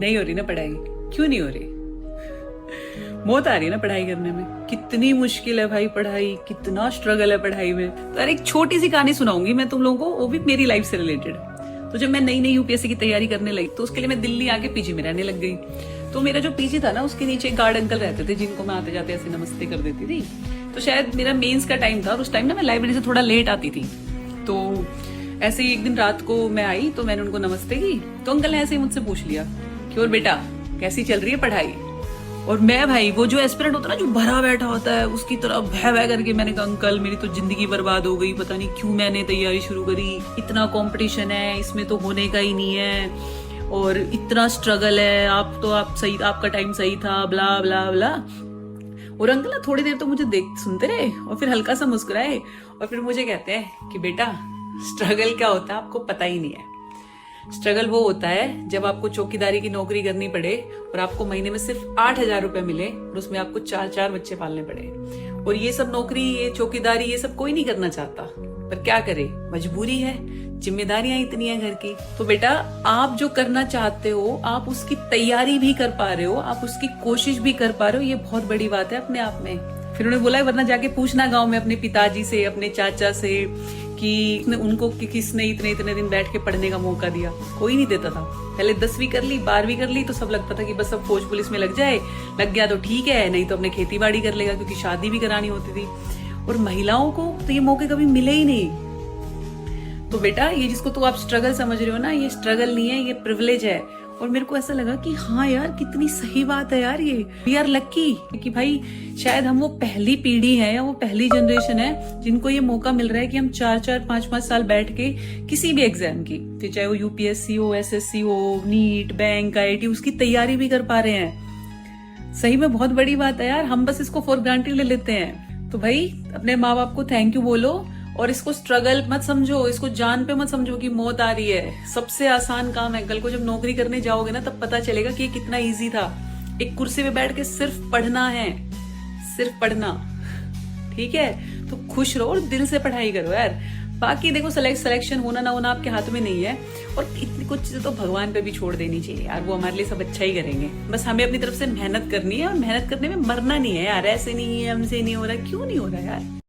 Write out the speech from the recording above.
नहीं हो रही ना पढ़ाई? क्यों नहीं हो रही? मौत आ रही है ना पढ़ाई करने में। कितनी मुश्किल है भाई पढ़ाई, कितना स्ट्रगल है पढ़ाई में। तो यार एक छोटी सी कहानी सुनाऊंगी मैं तुम लोगों को, वो भी मेरी लाइफ से रिलेटेड। तो जब मैं नई नई यूपीएससी की तैयारी करने लगी तो उसके लिए मैं दिल्ली आके पीजी में रहने लग गई। तो मेरा जो पीजी था ना उसके नीचे एक गार्ड अंकल रहते थे जिनको मैं आते जाते ऐसे नमस्ते कर देती थी। तो शायद मेरा मेंस का टाइम था और उस टाइम ना मैं लाइब्रेरी से थोड़ा लेट आती थी। तो ऐसे ही एक दिन रात को मैं आई तो मैंने उनको नमस्ते की। तो अंकल ने ऐसे ही मुझसे पूछ लिया कि और बेटा कैसी चल रही है पढ़ाई? और मैं भाई वो जो एस्पिरेंट होता है ना जो भरा बैठा होता है उसकी तरह भय भय करके मैंने कहा अंकल मेरी तो जिंदगी बर्बाद हो गई, पता नहीं क्यों मैंने तैयारी शुरू करी, इतना कंपटीशन है इसमें तो होने का ही नहीं है और इतना स्ट्रगल है, आप सही, आपका टाइम सही था, ब्ला ब्ला ब्ला। और अंकल ना थोड़ी देर तो मुझे देख सुनते रहे और फिर हल्का सा मुस्कुराए और फिर मुझे कहते हैं कि बेटा स्ट्रगल क्या होता है आपको पता ही नहीं है। स्ट्रगल वो होता है जब आपको चौकीदारी की नौकरी करनी पड़े और आपको महीने में सिर्फ 8,000 रुपए मिले और उसमें आपको 4 बच्चे पालने पड़े। और ये सब नौकरी, ये चौकीदारी, ये सब कोई नहीं करना चाहता, पर क्या करे, मजबूरी है, जिम्मेदारियां इतनी है घर की। तो बेटा आप जो करना चाहते हो आप उसकी तैयारी भी कर पा रहे हो, आप उसकी कोशिश भी कर पा रहे हो, ये बहुत बड़ी बात है अपने आप में। फिर उन्होंने बोला वरना जाके पूछना गांव में अपने पिताजी से, अपने चाचा से कि उनको किसने इतने इतने दिन बैठ के पढ़ने का मौका दिया। कोई नहीं देता था। पहले 10वीं कर ली, 12वीं कर ली तो सब लगता था कि बस अब फौज पुलिस में लग जाए, लग गया तो ठीक है, नहीं तो अपने खेती बाड़ी कर लेगा, क्योंकि शादी भी करानी होती थी। और महिलाओं को तो ये मौके कभी मिले ही नहीं। तो बेटा ये जिसको तो आप स्ट्रगल समझ रहे हो ना, ये स्ट्रगल नहीं है, ये प्रिविलेज है। और मेरे को ऐसा लगा कि हाँ यार कितनी सही बात है यार, ये वी आर लक्की कि भाई शायद हम वो पहली पीढ़ी है या वो पहली जनरेशन है जिनको ये मौका मिल रहा है कि हम 4-4, 5-5 साल बैठ के किसी भी एग्जाम की, चाहे वो यूपीएससी हो, एसएससी हो, नीट, बैंक, आईआईटी, उसकी तैयारी भी कर पा रहे हैं। सही में बहुत बड़ी बात है यार, हम बस इसको फॉर ग्रांटेड ले लेते हैं। तो भाई अपने माँ बाप को थैंक यू बोलो और इसको स्ट्रगल मत समझो, इसको जान पे मत समझो कि मौत आ रही है। सबसे आसान काम है, कल को जब नौकरी करने जाओगे ना तब पता चलेगा कि ये कितना इजी था। एक कुर्सी पे बैठ के सिर्फ पढ़ना है, सिर्फ पढ़ना, ठीक है? तो खुश रहो और दिल से पढ़ाई करो यार। बाकी देखो सिलेक्शन होना ना होना आपके हाथ में नहीं है और इतनी कुछ चीजें तो भगवान पे भी छोड़ देनी चाहिए यार, वो हमारे लिए सब अच्छा ही करेंगे। बस हमें अपनी तरफ से मेहनत करनी है और मेहनत करने में मरना नहीं है यार। ऐसे नहीं है, हमसे नहीं हो रहा, क्यों नहीं हो रहा यार?